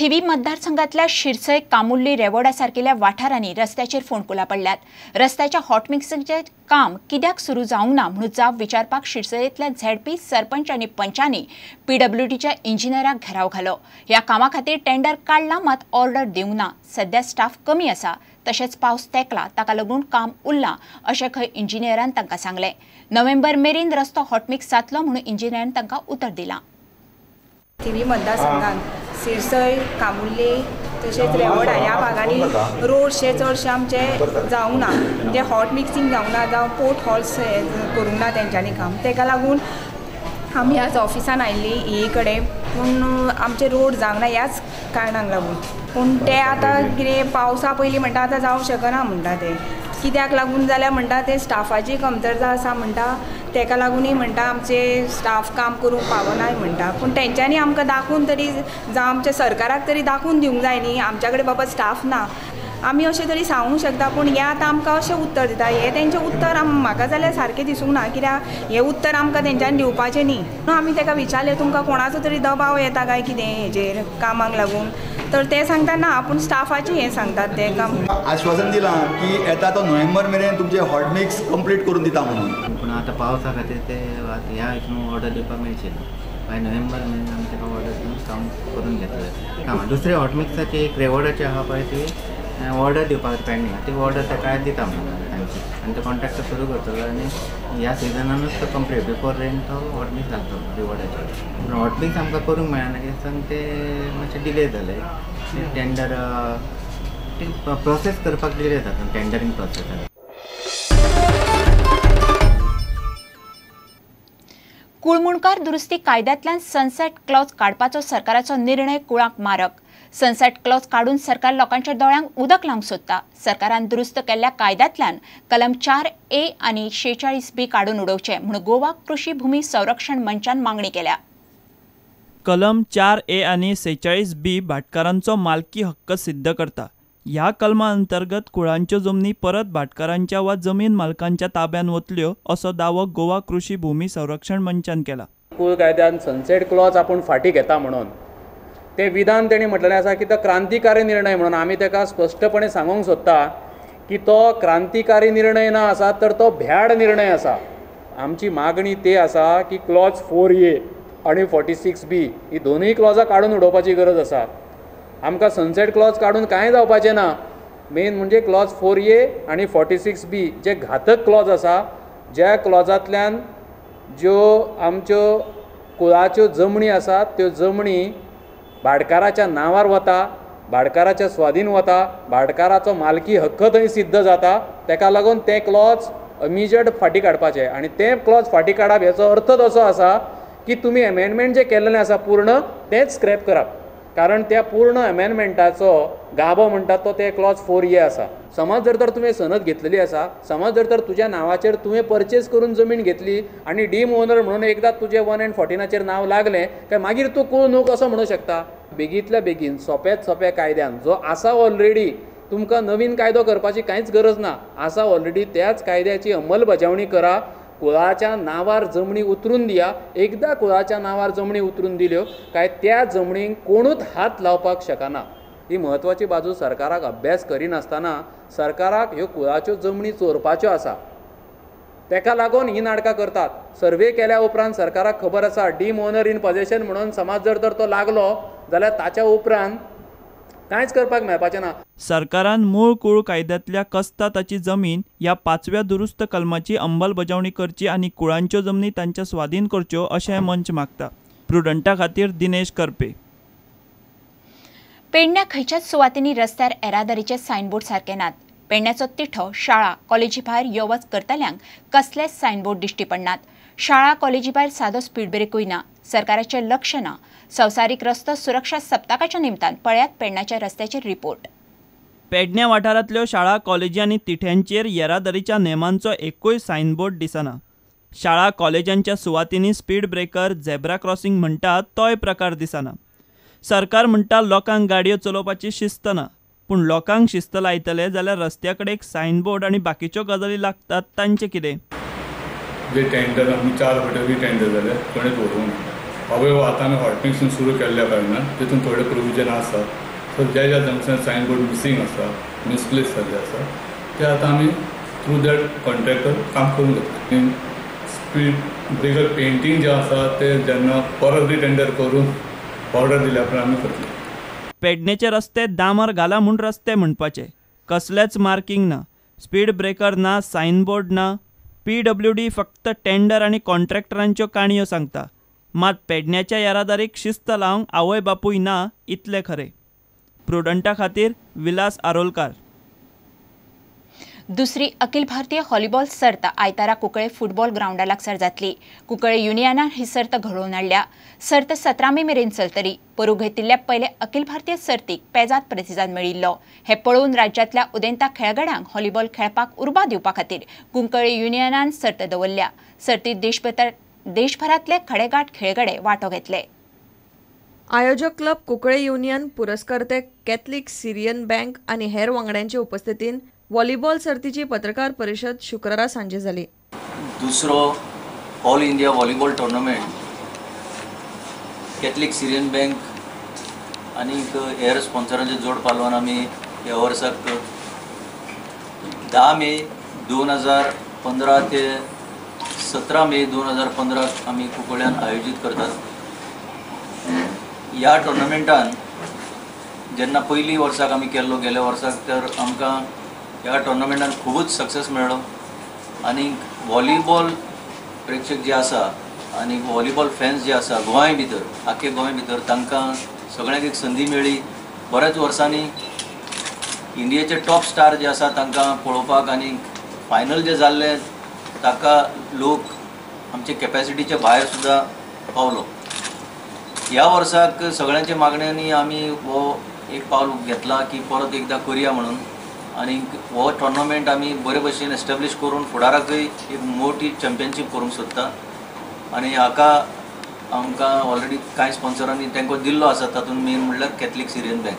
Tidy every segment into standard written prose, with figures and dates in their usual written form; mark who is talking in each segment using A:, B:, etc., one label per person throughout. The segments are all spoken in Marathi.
A: थिवी मतदारसंघातल्या शिरसय, कामुर्ली, रेवोडा सारकिल्या वाठारांनी रस्त्याचेर फोंडकुलां पडल्यात। रस्त्याच्या हॉटमिक्सिंगें काम कित्याक सुरू जावंक ना म्हणून जाप विचारपाक शिरसयेंतल्या झेडपी, सरपंच आनी पंचांनी पीडब्ल्यूडीच्या इंजिनियरांक घेराव घालो। ह्या कामा खातीर टेंडर काडलां मात ऑर्डर दिवंक ना। सध्या स्टाफ कमी आसा, तशेंच पावस तेंकला, ताका लागून काम उरलां अशें खंय इंजिनियरान तांकां सांगलें। नोव्हेंबर मेरेन रस्तो हॉटमिक्स जातलो म्हणून इंजिनियरान तांकां उतर दिलां।
B: थिवी मतदारसंघात सिरसय, कामुर्ली तशेंच रेवोडा ह्या भागांनी रोडशे चडशे आमचे जावंक ना, म्हणजे हॉट मिक्सिंग जावंक ना, जावं पोर्ट हॉल्स करूंक ना तेंच्यांनी काम। तेका लागून आमी आज ऑफिसान आयिल्ली ईए कडेन, पूण आमचे रोड जावंक ना ह्याच कारणाक लागून। पूण ते आतां कितें पावसा पयलीं म्हणटा आतां जावंक शकना म्हणटा ते, कित्याक लागून जाल्यार म्हणटा ते स्टाफाची कमतरता आसा म्हणटा, तेका लागूनय म्हणटा आमचे स्टाफ काम करूंक पावनाय म्हणटा। पूण तेंच्यांनी आमकां दाखोवन तरी जावं आमच्या सरकाराक तरी दाखोवन दिवंक जाय न्ही, आमच्या कडेन बाबा स्टाफ ना, आमी अशें तरी सांगूंक शकता। पूण हे आतां आमकां अशें उत्तर दिता, हे तेंचें उत्तर म्हाका जाल्यार सारकें दिसूंक ना, कित्याक हें उत्तर आमकां तेंच्यांनी दिवपाचें न्ही। पूण आमी तेका विचारलें तुमकां कोणाचो तरी दबाव येता काय कितें हेजेर कामाक लागून, तर ते सांगता ना आपूण स्टाफाचें हें सांगतात ते काम।
C: आश्वासन दिलां की येता तो नोव्हेंबर मेरेन तुमचे हॉट मिक्स कंप्लीट करून दिता म्हणून,
D: पूण आतां पावसा खातीर ते ह्या हितून ऑर्डर दिवपाक मेळचे ना। बाय नोव्हेंबर मेरेन आमी ताका ऑर्डर दिवन काम करून घेतलें काम। दुसरे हॉट मिक्साची एक रेवोडाची आहा पळय ती ऑर्डर दिवपाक पेंडींग, ती ऑर्डर ताका दिता म्हणून तांची, आनी तो कॉन्ट्रॅक्टर सुरू करतलो आनी ह्या सिजनानूच तो कंप्लीट बिफोर रेन तो हॉट मिक्स घालतलो रेवोडाचेर। पूण हॉट मिक्स आमकां करूंक मेळना कित्याक ते मातशें डिले जाले, टेंडर प्रोसेस करपाक डिले जाता, टेंडरींग प्रोसेस।
A: कुळमुणकार दुरुस्ती कायद्यांतल्यान सनसेट क्लॉज काडपाचो सरकाराचो निर्णय कुळाक मारक। सनसेट क्लॉज काडून सरकार लोकांच्या दोळ्यांक उदक लावंक सोदता। सरकारान दुरुस्त केल्ल्या कायद्यांतल्यान कलम 4A आनी 46B काडून उडोवचे म्हणून गोवा कृषी भूमी संरक्षण मंचान मागणी केल्या।
E: कलम 4A आनी 46B भाटकारांचो मालकी हक्क सिद्ध करता। ह्या कलमा अंतर्गत कुळांच्यो जमनी परत भाटकारांच्या वा जमीन मालकांच्या ताब्यान वतल्यो असो दावो गोवा कृषी भूमी संरक्षण मंचान केला।
F: कुळ कायद्यान सनसेट क्लॉज आपूण फाटी घेता म्हणून ते विधान तेणी म्हटलेलें आसा की तो क्रांतिकारी निर्णय म्हणून। आमी ताका स्पश्टपणे सांगूंक सोदता की तो क्रांतिकारी निर्णय ना आसा, तर तो भ्याड निर्णय आसा। आमची मागणी ती आसा की क्लॉज 4A आनी 46B ही दोनूय क्लॉजां काडून उडोवपाची गरज आसा। आमकां सनसेट क्लॉज काडून कांय जावपाचें ना। मेन म्हणजे क्लॉज 4A आनी 46B जे घातक क्लॉज आसा, ज्या क्लॉजांतल्यान ज्यो आमच्यो कुळाच्यो जमनी आसात त्यो जमनी भाटकाराच्या नांवार वता, भाटकाराच्या स्वाधीन वता, भाटकाराचो मालकी हक्क थंय सिद्ध जाता। तेका लागून ते क्लॉज इमिजिएट फाटी काडपाचे, आनी ते क्लॉज फाटी काडप हेचो अर्थच असो आसा की तुमी अमेंडमेंट जे केल्लें आसा पूर्ण तेंच स्क्रॅप करप, कारण त्या पूर्ण अमेंडमेंटाचो गाभो म्हणटा तो ते क्लॉज 4A आसा। समज जर तर तुवें सनद घेतलेली आसा, समज जर तर तुज्या नांवाचेर तुवें परचेस करून जमीन घेतली आनी डीम ओनर म्हणून एकदां तुजें 1/14 नांव लागलें काय मागीर तूं कुळ न्हू कसो म्हणूं शकता। बेगींतल्या बेगीन सोंप्यात सोंप्या कायद्यान जो आसा ऑलरेडी, तुमकां नवीन कायदो करपाची कांयच गरज ना, आसा ऑलरेडी त्याच कायद्याची अंमलबजावणी करा। कुळाच्या नांवार जमनी उतरून दिया। एकदां कुळाच्या नांवार जमनी उतरून दिल्यो काय त्या जमनीक कोणूच हात लावपाक शकना। ही म्हत्वाची बाजू सरकाराक अभ्यास करिनासतना सरकाराक ह्यो कुळाच्यो जमनी चोरपाच्यो आसा, तेका लागून ही नाटकां करतात। सर्वे केल्या उपरांत सरकाराक खबर आसा डीम ओनर इन पोजेशन म्हणून समज जर तर तो लागलो जाल्यार ताच्या उपरांत कांयच करपाक मेळपाचें ना।
E: सरकारान मूळ कुळ कायद्यांतल्या कसता ताची जमीन ह्या 5व्या दुरुस्त कलमाची अंमलबजावणी करची आनी कुळांच्यो जमनी तांच्या स्वाधीन करच्यो अशें मंच मागता। प्रुडंटा खातीर दिनेश करपे।
A: पेडण्या खंयच्याच सुवातींनी रस्त्यार येरादारीचे सायनबोर्ड सारके नात। पेडण्याचो तिठो, शाळा, कॉलेजी भायर यो वच करतल्यांक कसलेच सायनबोर्ड दिश्टी पडनात। शाळा कॉलेजी भायर सादो स्पीड ब्रेकूय ना। सरकाराचें लक्ष ना। संवसारीक रस्तो सुरक्षा सप्तकाच्या निमतान पळयात पेडण्याच्या रस्त्याचेर रिपोर्ट।
E: पेडण्या वाठारांतल्यो शाळा, कॉलेजी आनी तिठ्यांचेर येरादारीच्या नेमांचो एकूय सायनबोर्ड दिसना। शाळा, कॉलेजांच्या सुवातींनी स्पीड ब्रेकर, झेब्रा क्रॉसिंग म्हणटात तोय प्रकार दिसना। सरकार म्हणटा लोकांक गाडयो चलोवपाची शिस्त ना, पूण लोकांक शिस्त लायतले जाल्यार रस्त्या कडेक सायनबोर्ड आनी बाकीच्यो गजाली लागतात तांचें कितें?
G: जे टेंडर आमी 4 फावटी टेंडर जाल्यार कोणेच व्हरूंक ना। अवयव आतां आमी हॉट मिक्सिंग सुरू केल्ल्या कारणान तितून थोडे प्रोविजन आसा. सो ज्या जंक्शन सायनबोर्ड मिसींग आसा, मिसप्लेस जाल्ले आसा, ते आतां आमी थ्रू दॅट कॉन्ट्रॅक्टर काम करून घेतले. स्पीड ब्रेकर पेंटींग जें आसा ते जेन्ना परत रिटेंडर करून ऑर्डर दिल्या उपरांत आमी करतले.
E: पेडणेचे रस्ते डांबर घाला म्हूण रस्ते म्हणपाचे, कसलेच मार्किंग ना, स्पीड ब्रेकर ना, सायनबोर्ड ना. PWD फक्त टेंडर आनी कॉन्ट्रॅक्टरांच्यो काणयो सांगता. मात पेडण्याच्या येरादारीक शिस्त लावंक आवय बापूय ना इतले खरे. प्रुडंटा खातीर विलास आरोलकार.
A: दुसरी अखिल भारतीय व्हॉलीबॉल सर्त आयतारा कुंकळे फुटबॉल ग्राउंडा लागसार जातली. कुंकळे युनियनान ही सर्त घडोवन हाडल्या. सर्त 17 मे मेरेन चलतली. परू घेतिल्ल्या पयले अखिल भारतीय सर्तीक पेजाद प्रतिसाद मेळिल्लो. हे पळोवन राज्यांतल्या उदेंता खेळगड्यांक व्हॉलीबॉल खेळपाक उर्बा दिवपा खातीर कुंकळे युनियनान सर्त दवरल्या. सर्तीत देशभरांतले खडेगाठ खेळगडे वांटो घेतले.
H: आयोजक क्लब कुंकळे युनियन पुरस्कर्ते कॅथलिक सिरियन बँक आनी हेर वांगड्यांचे उपस्थितीन व्हॉलीबॉल सर्तीची पत्रकार परिशद शुक्रारा सांजे जाली.
I: दुसरो all India volleyball tournament Catholic Syrian bank आनी हेर स्पॉन्सरांचे जोड पालवान आमी ह्या वर्साक 10 मे 2015 ते 17 मे 2015 आमी कुंकळ्यान आयोजीत करतात. ह्या टुर्नामेंटान जेन्ना पयली वर्साक आमी केल्लो गेल्या वर्साक तर आमकां ह्या टुर्नामेंटान खूबच सक्सेस मेळ्ळो. आनी व्हॉलीबॉल प्रेक्षक जे आसा आनी व्हॉलीबॉल फॅन्स जे आसा गोंय भितर, आख्खे गोंय भितर, तांकां सगळ्यांक एक संदी मेळ्ळी. बऱ्याच वर्सांनी इंडियेचे टॉप स्टार जे आसा तांकां पळोवपाक आनी फायनल जे जाल्ले ताका लोक आमचे कॅपॅसिटीचे भायर सुद्दां पावलो. ह्या वर्साक सगळ्यांच्या मागण्यांनी आमी हो एक पावल घेतला की परत एकदां करया म्हणून. आनी हो टुर्नामेंट आमी बरे भशेन एस्टॅब्लीश करून फुडाराकय एक मोठी चॅम्पियनशीप करूंक सोदता. आनी हाका आमकां ऑलरेडी कांय स्पॉन्सरांनी तांकां दिल्लो आसा. तातूंत मेन म्हणल्यार कॅथलिक सिरियन बँक.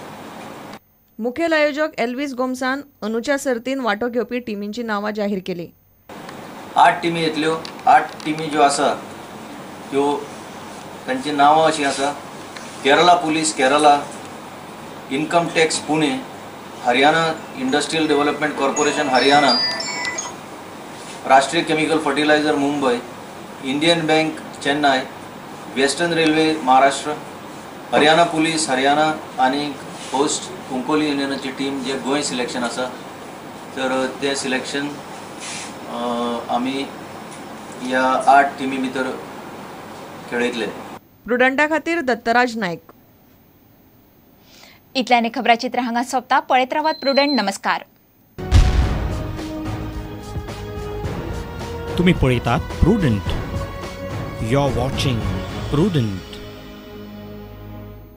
H: मुखेल आयोजक एल्विस गोमसान अंदूच्या सर्तीन वांटो घेवपी टिमींची नांवां जाहीर केली.
I: 8 टिमी येतल्यो. 8 टिमी ज्यो आसा त्यो तांची नांवां अशीं आसा: Kerala police Kerala, income tax Pune, Haryana industrial development corporation Haryana, Rashtriya chemical fertiliser Mumbai, Indian bank Chennai, western railway Maharashtra, Haryana police Haryana आनी होस्ट कुंकोली युनियनाची टीम जे गोंय सिलेक्शन आसा. तर ते सिलेक्शन आमी ह्या 8 टिमी भितर खेळयतले.
H: प्रुडंटा खातीर दत्तराज नायक.
A: इतल्यानी खबराचित्र हांगा सोंपता. पळयत रावात प्रुडंट. नमस्कार.
J: तुम्ही पळयतात Prudent. You are watching prudent.